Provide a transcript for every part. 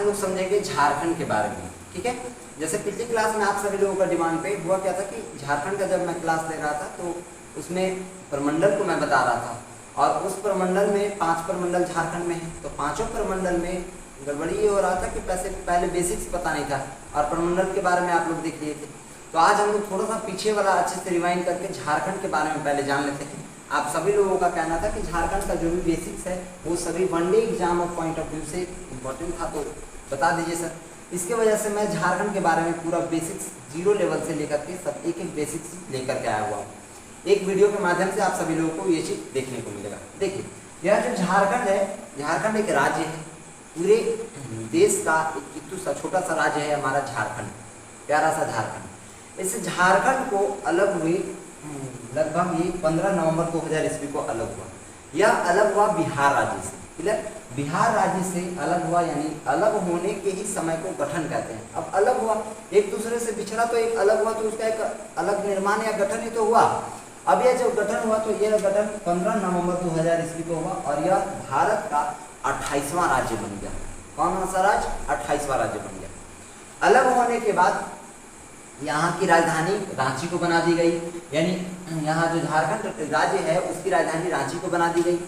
हम लोग समझेंगे झारखंड के बारे में, ठीक है। जैसे पिछली क्लास में आप सभी लोगों का डिमांड पे हुआ क्या था कि झारखंड का जब मैं क्लास ले रहा था तो उसमें प्रमंडल को मैं बता रहा था और उस प्रमंडल में 5 प्रमंडल झारखंड में है, तो पांचों प्रमंडल में गड़बड़ी ये हो रहा था कि पहले बेसिक्स पता नहीं था और प्रमंडल के बारे में आप लोग देख लिए थे। तो आज हम लोग थोड़ा सा पीछे वाला अच्छे से रिवाइंड करके झारखंड के बारे में पहले जान लेते हैं। आप सभी लोगों का कहना था कि झारखंड का जो भी बेसिक्स है वो सभी one day exam of point of view से इम्पोर्टेंट था, तो बता दीजिए सर। इसके वजह से मैं झारखंड के बारे में पूरा बेसिक्स 0 लेवल से लेकर के सब एक एक बेसिक्स लेकर के आया हुआ हूँ। एक वीडियो के माध्यम से आप सभी लोगों को ये चीज देखने को मिलेगा। देखिए, यह जो झारखंड है, झारखंड एक राज्य है, पूरे देश का एक कितू सा छोटा सा राज्य है हमारा झारखंड, प्यारा सा झारखंड। इस झारखंड को अलग हुए लगभग ये 15 नवंबर 2000 ईस्वी को अलग हुआ। यह अलग हुआ बिहार राज्य से, क्लियर। बिहार राज्य से अलग हुआ, यानी अलग होने के ही समय को गठन कहते हैं। अब अलग हुआ, एक दूसरे से बिछड़ा तो एक अलग हुआ, तो उसका एक अलग निर्माण या गठन ही तो हुआ। अब यह जब गठन हुआ तो यह गठन 15 नवंबर 2000 ईस्वी को हुआ और यह भारत का 28वां राज्य बन गया। कौन सा राज्य? 28वां राज्य बन गया। अलग होने के बाद यहाँ की राजधानी रांची को बना दी गई, यानी यहाँ जो झारखंड राज्य है उसकी राजधानी रांची को बना दी गई।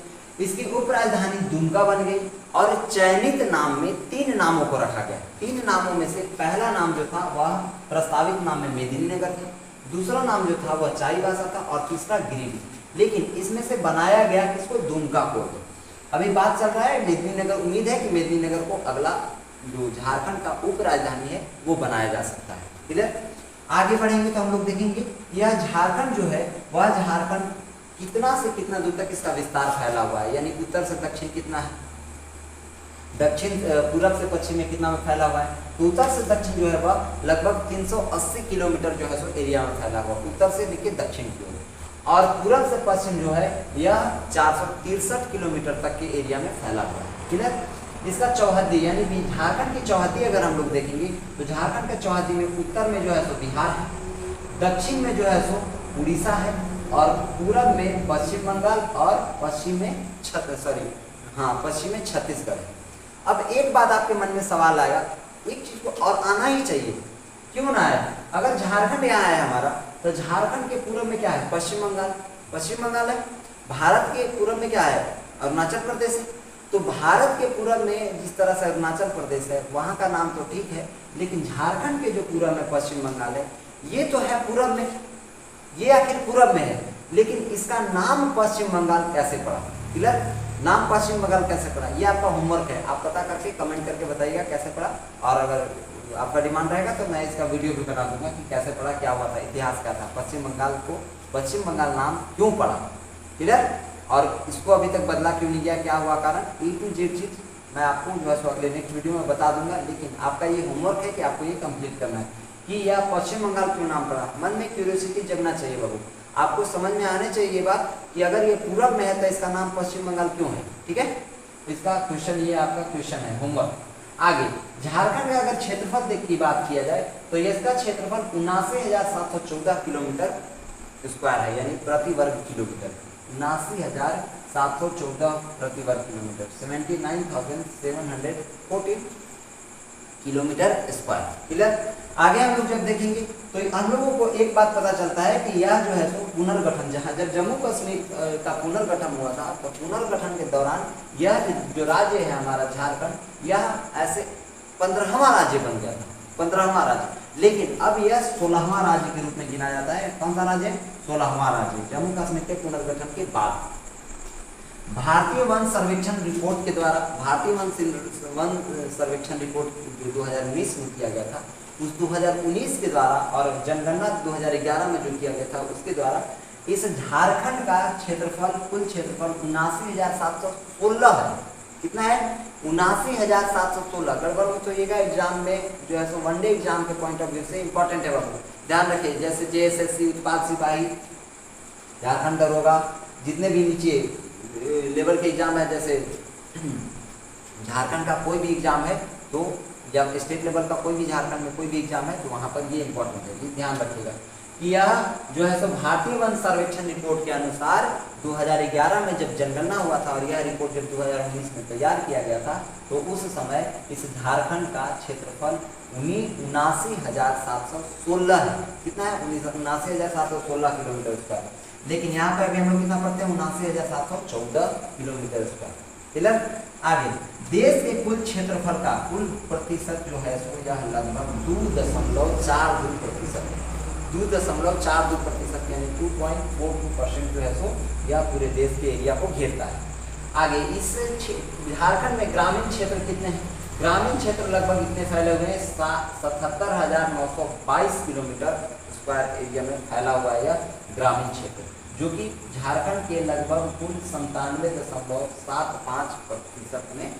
इसकी उप राजधानी दुमका बन गई और चयनित नाम में 3 नामों को रखा गया। 3 नामों में से पहला नाम जो था वह प्रस्तावित नाम में मेदिनीनगर था, दूसरा नाम जो था वह चाईबासा था और तीसरा गिरिडीह। लेकिन इसमें से बनाया गया किसको? दुमका को। अभी बात चल रहा है मेदिनीनगर, उम्मीद है कि मेदिनीनगर को अगला जो झारखंड का उप राजधानी है वो बनाया जा सकता है, क्लियर। आगे बढ़ेंगे तो हम लोग देखेंगे यह झारखंड जो है वह झारखंड कितना से कितना दूर तक इसका विस्तार फैला हुआ है, यानी उत्तर से दक्षिण कितना है, दक्षिण पूरब से पश्चिम में कितना में फैला हुआ है। तो उत्तर से दक्षिण जो है वह लगभग 380 किलोमीटर जो है सो एरिया में फैला हुआ, उत्तर से लेकर दक्षिण की ओर। और पूरब से पश्चिम जो है यह 463 किलोमीटर तक के एरिया में फैला हुआ है, क्लियर। इसका चौहद्दी यानी झारखंड की चौहद्दी अगर हम लोग देखेंगे तो झारखंड का चौहद्दी में उत्तर में जो है सो बिहार है, दक्षिण में जो है सो उड़ीसा है और पूरब में पश्चिम बंगाल और पश्चिम में छत्तीसगढ़ है। अब एक बात आपके मन में सवाल आएगा, एक चीज को और आना ही चाहिए, क्यों ना आया? अगर झारखंड यहाँ है हमारा तो झारखंड के पूरब में क्या है? पश्चिम बंगाल है। भारत के पूरब में क्या है? अरुणाचल प्रदेश है। तो भारत के पूरब में जिस तरह से अरुणाचल प्रदेश है वहाँ का नाम तो ठीक है, लेकिन झारखंड के जो पूरब में पश्चिम बंगाल है ये तो है पूरब में, ये आखिर पूरब में है, लेकिन इसका नाम पश्चिम बंगाल कैसे पड़ा? क्लियर, नाम पश्चिम बंगाल कैसे पड़ा? ये आपका होमवर्क है, आप पता करके कमेंट करके बताइएगा कैसे पड़ा। और अगर आपका डिमांड रहेगा तो मैं इसका वीडियो भी बना दूंगा कि कैसे पड़ा, क्या हुआ था, इतिहास क्या था, पश्चिम बंगाल को पश्चिम बंगाल नाम क्यों पड़ा, क्लियर। और इसको अभी तक बदला क्यों नहीं गया, क्या हुआ कारण, A to Z चीज मैं आपको जो है सो अगले नेक्स्ट वीडियो में बता दूंगा। लेकिन आपका ये होमवर्क है कि आपको ये कंप्लीट करना है कि यह पश्चिम बंगाल क्यों नाम पड़ा। मन में क्यूरियोसिटी जगना चाहिए बाबू, आपको समझ में आने चाहिए ये बात कि अगर ये पूरब में है तो इसका नाम पश्चिम बंगाल क्यों है, ठीक है। इसका क्वेश्चन, ये आपका क्वेश्चन है होमवर्क। आगे झारखंड का अगर क्षेत्रफल की बात किया जाए तो इसका क्षेत्रफल 79,714 किलोमीटर स्क्वायर है, यानी प्रति वर्ग किलोमीटर। 79,714 प्रति वर्ग किलोमीटर, 79,714 किलोमीटर स्क्वायर, क्लियर। आगे हम लोग जब देखेंगे तो हम लोगों को एक बात पता चलता है कि यह जो है तो पुनर्गठन, जहाँ जब जम्मू कश्मीर का पुनर्गठन हुआ था तो पुनर्गठन के दौरान यह जो राज्य है हमारा झारखंड, यह ऐसे 15वां राज्य बन गया था, 15वां राज्य। लेकिन अब यह 16वां राज्य के रूप में गिना जाता है। कौन सा राज्य? 16वां राज्य, जम्मू कश्मीर के पुनर्गठन के बाद। भारतीय वन सर्वेक्षण रिपोर्ट के द्वारा, भारतीय वन सर्वेक्षण रिपोर्ट जो 2019 में किया गया था, उस 2019 के द्वारा और जनगणना 2011 में जो किया गया था उसके द्वारा इस झारखंड का क्षेत्रफल, कुल क्षेत्रफल 79,716 है। कितना है? 79,716। गड़बड़ में तो ये एग्जाम में जो है सो वनडे एग्जाम के पॉइंट ऑफ व्यू से इंपॉर्टेंट है बाबू, ध्यान रखिए। जैसे JSSC, उत्पाद सिपाही, झारखंड दरोगा, जितने भी नीचे लेवल के एग्जाम है, जैसे झारखंड का कोई भी एग्जाम है तो या स्टेट लेवल का कोई भी झारखंड में कोई भी एग्जाम है तो वहाँ पर ये इंपॉर्टेंट है, ध्यान रखिएगा। कि यह जो है सो भारतीय वन सर्वेक्षण रिपोर्ट के अनुसार 2011 में जब जनगणना हुआ था और यह रिपोर्ट जब 2019 में तैयार किया गया था तो उस समय इस झारखंड का क्षेत्रफल 79,716 है। कितना है? 79,716 किलोमीटर स्क्वायर। लेकिन यहाँ पर अभी हम लोग कितना पढ़ते हैं? 79,714 किलोमीटर स्क्वायर। क्लियर? आगे देश के कुल क्षेत्रफल का कुल प्रतिशत जो है सो यह लगभग 2.42% है। 2.42% यानी 2.42% जो है सो यह पूरे देश के एरिया को घेरता है। आगे इस झारखंड में ग्रामीण क्षेत्र कितने हैं? ग्रामीण क्षेत्र लगभग इतने फैले हुए हैं 77,922 किलोमीटर स्क्वायर एरिया में फैला हुआ है यह ग्रामीण क्षेत्र, जो कि झारखंड के लगभग कुल 97.75% में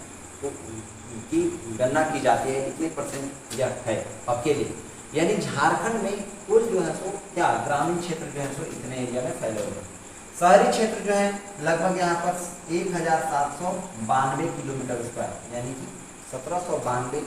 की गणना की जाती है। इतने परसेंट यह है अकेले, यानी झारखंड में कुल जो है सो क्या ग्रामीण क्षेत्र जो है सो इतने एरिया में फैले हुए हैं। शहरी क्षेत्र जो है लगभग यहाँ पर 1,792 किलोमीटर स्क्वायर यानी कि 1792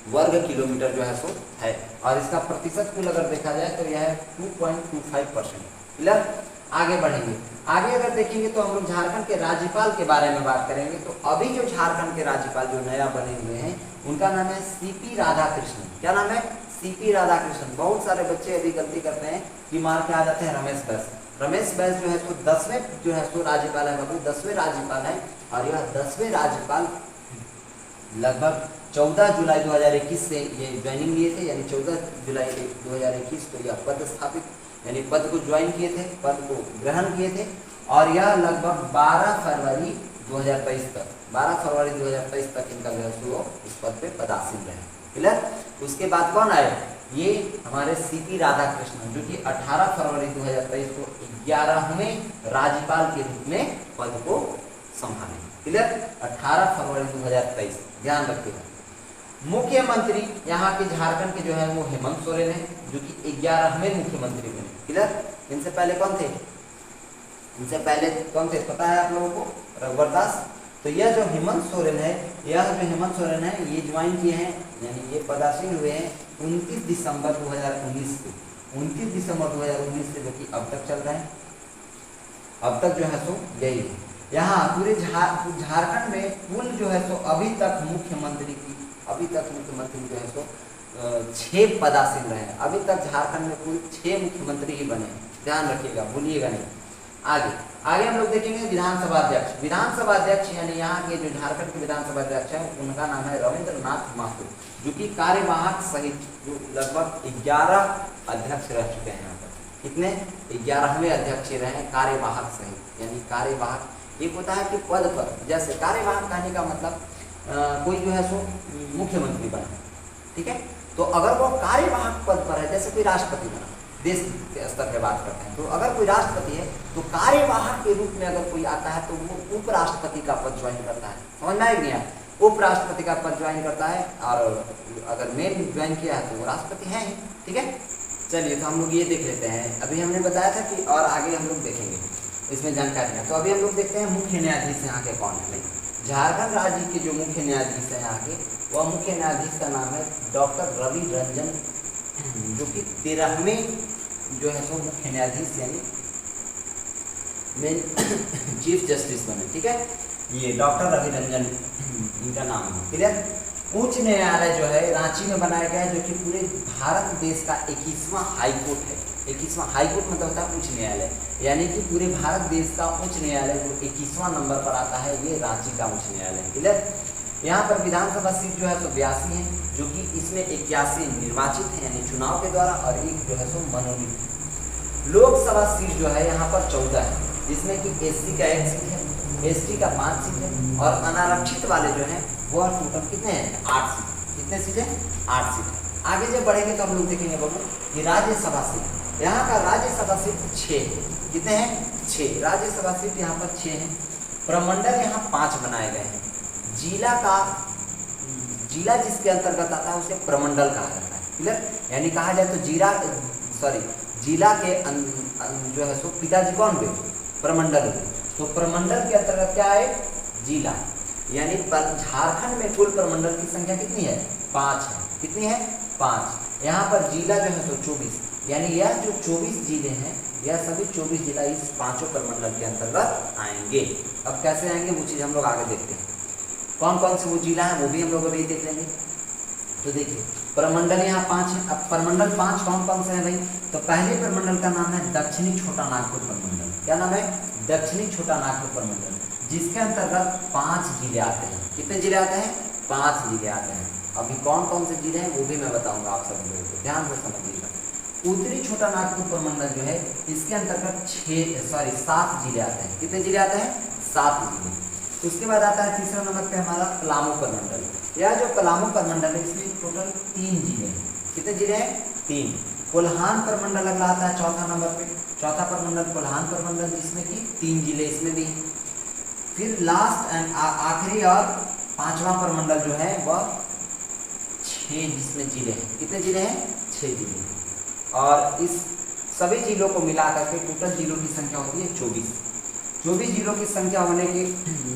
वर्ग किलोमीटर जो है सो है, और इसका प्रतिशत कुल अगर देखा जाए तो यह है 2.25%। क्लियर? आगे बढ़ेंगे। आगे अगर देखेंगे तो हम लोग झारखंड के राज्यपाल के बारे में बात करेंगे। तो अभी जो झारखंड के राज्यपाल जो नया बने हुए हैं उनका नाम है सीपी राधाकृष्णन। क्या नाम है? सीपी राधाकृष्णन। बहुत सारे बच्चे यदि गलती करते हैं कि मार के आ जाते हैं रमेश बैस। रमेश बैस जो है तो 10वें जो है तो राज्यपाल है, मतलब 10वें राज्यपाल है, और यह 10वें राज्यपाल लगभग 14 जुलाई 2021 से ये ज्वाइनिंग लिए थे, यानी 14 जुलाई 2021 को यह पद स्थापित यानी पद को ज्वाइन किए थे, पद को ग्रहण किए थे, और यह लगभग 12 फरवरी 2023 तक इनका जो है इस पद पे पदासीन रहे। क्लियर? उसके बाद कौन आए? ये हमारे सीपी राधाकृष्णन, जो कि 18 फरवरी 2023 को 11वें राज्यपाल के रूप में पद को संभाले। क्लियर? 18 फरवरी 2023 ध्यान रखिएगा। मुख्यमंत्री यहाँ के झारखंड के जो है वो हेमंत सोरेन है, जो कि 11वें मुख्यमंत्री बने। क्लियर? इनसे पहले कौन थे? पता है आप लोगों को? रघुवर दास। तो यह जो हेमंत सोरेन है ये ज्वाइन किए हैं, यानी ये पदासीन हुए हैं 29 दिसंबर 2019 से। 29 दिसंबर 2019 से, जो कि अब तक चल रहा है। अब तक जो है सो यही है। यहाँ पूरे झारखंड में कुल जो है सो अभी तक मुख्यमंत्री जो है सो 6 पदासीन रहे हैं। अभी तक झारखंड में कुल 6 मुख्यमंत्री ही बने। ध्यान रखिएगा, भूलिएगा नहीं। आगे हम लोग देखेंगे विधानसभा अध्यक्ष यानी यहाँ के जो झारखंड के विधानसभा अध्यक्ष है उनका नाम है रविंद्रनाथ महतो, जो कि कार्यवाहक सहित जो लगभग 11 अध्यक्ष रह चुके हैं। यहाँ पर कितने? 11वें अध्यक्ष रहे हैं कार्यवाहक सहित। यानी कार्यवाहक एक होता है कि पद पर, जैसे कार्यवाहक कहने का मतलब कोई जो है सो मुख्यमंत्री बना, ठीक है, तो अगर वो कार्यवाहक पद पर है, जैसे कोई राष्ट्रपति बना, देश के स्तर पे बात करते हैं, तो अगर कोई राष्ट्रपति है तो कार्यवाहक के रूप में अगर कोई आता है तो वो उपराष्ट्रपति का पद ज्वाइन करता है। समझ में आएगी? उपराष्ट्रपति का पद ज्वाइन करता है, और अगर मेन ज्वाइन किया है तो वो राष्ट्रपति है ही। ठीक है, चलिए तो हम लोग ये देख लेते हैं। अभी हमने बताया था कि और आगे हम लोग देखेंगे इसमें जानकारियाँ। तो अभी हम लोग देखते हैं मुख्य न्यायाधीश यहाँ के कौन है। झारखंड राज्य के जो मुख्य न्यायाधीश है यहाँ के, वह मुख्य न्यायाधीश का नाम है डॉक्टर रवि रंजन, जो कि 13वें जो है सो मुख्य न्यायाधीश यानी मेन चीफ जस्टिस बने। ठीक है, ये डॉक्टर रवि रंजन इनका नाम है। क्लियर? उच्च न्यायालय जो है रांची में बनाया गया है, जो कि पूरे भारत देश का 21वां हाईकोर्ट है। 21वां हाईकोर्ट मतलब होता है उच्च न्यायालय, यानी कि पूरे भारत देश का उच्च न्यायालय जो 21वां नंबर पर आता है, ये रांची का उच्च न्यायालय। क्लियर? यहाँ पर विधानसभा सीट जो है सो 82 है, जो कि इसमें 81 निर्वाचित है यानी चुनाव के द्वारा, और एक जो है सो मनोनीत। लोकसभा सीट जो है यहाँ पर 14 है, जिसमें कि SC का 1 सीट है, ST का 5 सीट है, और अनारक्षित वाले जो हैं वो टोटल कितने हैं? 8 सीट। कितने सीट है? 8 सीट है। आगे जब बढ़ेंगे तो हम लोग देखेंगे बाबू कि राज्यसभा सीट, यहाँ का राज्यसभा सीट 6 है। कितने हैं? 6 राज्यसभा सीट यहाँ पर 6 है। प्रमंडल यहाँ 5 बनाए गए हैं। जिला जिसके अंतर्गत आता है उसे प्रमंडल कहा जाता है। क्लियर? यानी कहा जाए तो जिला के जो है सो पिताजी कौन हुए? प्रमंडल हुए। तो प्रमंडल के अंतर्गत क्या है? जिला। यानी झारखंड में कुल प्रमंडल की संख्या कितनी है? 5 है। कितनी है? 5। यहाँ पर जिला जो है तो 24, यानी यह जो 24 जिले हैं, यह सभी 24 जिला इस पांचों प्रमंडल के अंतर्गत आएंगे। अब कैसे आएंगे वो चीज़ हम लोग आगे देखते हैं। कौन कौन से वो जिला है वो भी हम लोग अभी देख लेंगे। तो देखिए प्रमंडल यहाँ 5 है। अब प्रमंडल 5 कौन कौन से हैं भाई? तो पहले प्रमंडल का नाम है दक्षिणी छोटा नागपुर प्रमंडल। क्या नाम है? दक्षिणी छोटा नागपुर प्रमंडल, जिसके अंतर्गत 5 जिले आते हैं। कितने जिले आते हैं? 5 जिले आते हैं। अभी कौन कौन से जिले हैं वो भी मैं बताऊंगा आप सभी लोगों को, ध्यान से समझिएगा। उत्तरी छोटा नागपुर प्रमंडल जो है इसके अंतर्गत 7 जिले आते हैं। कितने जिले आते हैं? 7 जिले। उसके बाद आता है तीसरा नंबर पे हमारा पलामू प्रमंडल। यह जो पलामू प्रमंडल है इसमें टोटल 3 जिले हैं। कितने जिले हैं? 3। कोल्हान प्रमंडल अगला आता है चौथा नंबर पे। चौथा प्रमंडल कोल्हान प्रमंडल, जिसमें कि 3 जिले इसमें भी हैं। फिर लास्ट एंड आखिरी और 5वां प्रमंडल जो है वह 6 जिसमें जिले हैं। कितने जिले हैं? 6 जिले। और इस सभी जिलों को मिला करके टोटल जिलों की संख्या होती है 24। 24 जिलों की संख्या होने के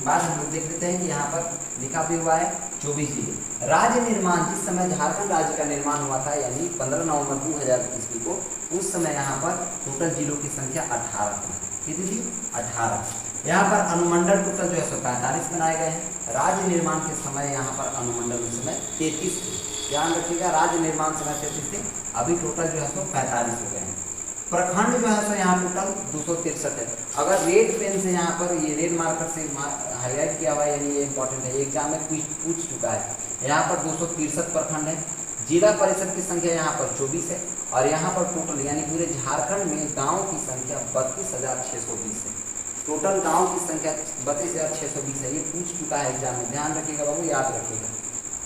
बाद हम लोग देख लेते हैं कि यहाँ पर लिखा भी हुआ है 24 जिले। राज्य निर्माण, जिस समय झारखंड राज्य का निर्माण हुआ था यानी 15 नवंबर 2000 ईस्वी को, उस समय यहाँ पर टोटल जिलों की संख्या 18 थी। कितनी थी? 18। यहाँ पर अनुमंडल टोटल जो है 145 बनाए गए हैं। राज्य निर्माण के समय यहाँ पर अनुमंडल उस समय 33 थे। ध्यान रखिएगा, राज्य निर्माण समय 33 थे, अभी टोटल जो है 45 हो गए हैं। प्रखंड जो है सो यहाँ टोटल 263 है। अगर रेड पेन से यहाँ पर ये रेड मार्कर से हाईलाइट किया हुआ है, यानी ये इंपॉर्टेंट है, एग्जाम में पूछ चुका है। यहाँ पर 263 प्रखंड है। जिला परिषद की संख्या यहाँ पर 24 है। और यहाँ पर टोटल यानी पूरे झारखंड में गाँव की संख्या 32,620 है। टोटल गाँव की संख्या 32,620 है। ये पूछ चुका है एग्जाम में, ध्यान रखिएगा बाबू, याद रखिएगा।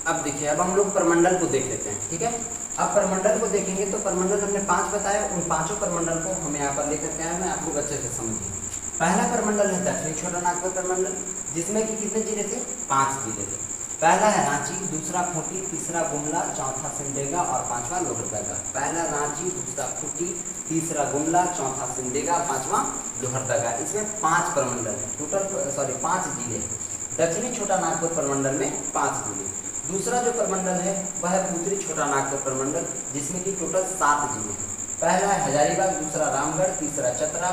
अब देखिए, अब हम लोग प्रमंडल को देख लेते हैं। ठीक है, अब प्रमंडल को देखेंगे तो प्रमंडल हमने 5 बताया, उन 5 प्रमंडल को हम यहाँ पर लेकर के आए हैं, आप लोग अच्छे से समझिए। पहला प्रमंडल है दक्षिणी छोटा नागपुर प्रमंडल, जिसमें कि कितने जिले थे? 5 जिले थे। पहला है रांची, दूसरा खूंटी, तीसरा गुमला, चौथा सिमडेगा और 5वां लोहरदगा। पहला रांची, दूसरा खूंटी, तीसरा गुमला, चौथा सिमडेगा, 5वां लोहरदगा। इसमें 5 प्रमंडल है टोटल, 5 जिले हैं। दक्षिणी छोटा नागपुर प्रमंडल में 5 जिले। दूसरा जो प्रमंडल है वह है उत्तरी छोटा नागपुर प्रमंडल, जिसमें कि टोटल 7 जिले हैं। पहला है हजारीबाग, दूसरा रामगढ़, तीसरा चतरा,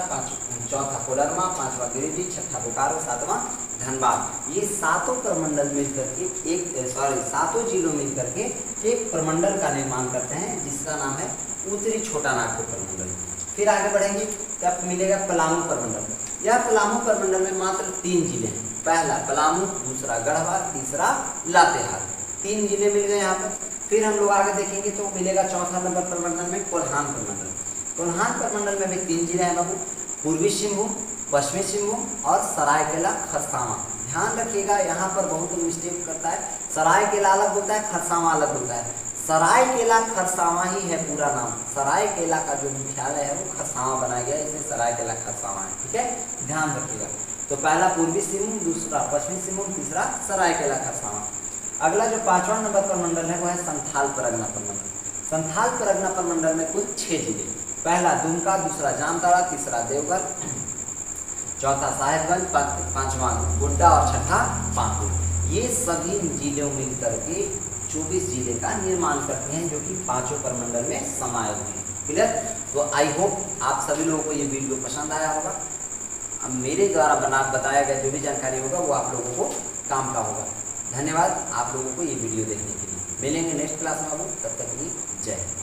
चौथा कोडरमा, 5वां गिरिडीह, छठा बोकारो, 7वां धनबाद। ये 7 प्रमंडल मिलकर के सातों जिलों मिलकर के एक प्रमंडल का निर्माण करते हैं, जिसका नाम है उत्तरी छोटा नागपुर प्रमंडल। फिर आगे बढ़ेंगे तब मिलेगा पलामू प्रमंडल। यह पलामू प्रमंडल में मात्र 3 जिले हैं। पहला पलामू, दूसरा गढ़वा, तीसरा लातेहार। 3 जिले मिल गए यहाँ पर। फिर हम लोग आगे देखेंगे तो मिलेगा चौथा नंबर प्रमंडल में कोल्हान प्रमंडल। कोल्हान प्रमंडल में भी 3 जिले हैं बाबू, पूर्वी सिंहभूम, पश्चिमी सिंहभूम और सरायकेला खरसावां। ध्यान रखिएगा, यहाँ पर बहुत मिस्टेक करता है, सरायकेला अलग होता है, खरसावां अलग होता है। सरायकेला खरसावां ही है पूरा नाम। सरायकेला का जो मुख्यालय है वो खरसावां बनाया गया है, इसलिए सरायकेला खरसावां है। ठीक है, ध्यान रखिएगा। तो पहला पूर्वी सिंहभूम, दूसरा पश्चिमी सिंहभूम, तीसरा सरायकेला खरसावां। अगला जो 5वां नंबर प्रमंडल है वो है संथाल परगना प्रमंडल। संथाल परगना प्रमंडल में कुल 6 जिले। पहला दुमका, दूसरा जामताड़ा, तीसरा देवघर, चौथा साहेबगंज, 5वां गोड्डा और छठा पाकुड़। ये सभी जिलों मिलकर के 24 जिले का निर्माण करते हैं, जो कि 5 प्रमंडल में समाये हुए हैं। क्लियर? तो आई होप आप सभी लोगों को ये वीडियो पसंद आया होगा। अब मेरे द्वारा बताया गया जो भी जानकारी होगा वो आप लोगों को काम का होगा। धन्यवाद आप लोगों को ये वीडियो देखने के लिए। मिलेंगे नेक्स्ट क्लास में, तब तक के लिए जय हिंद।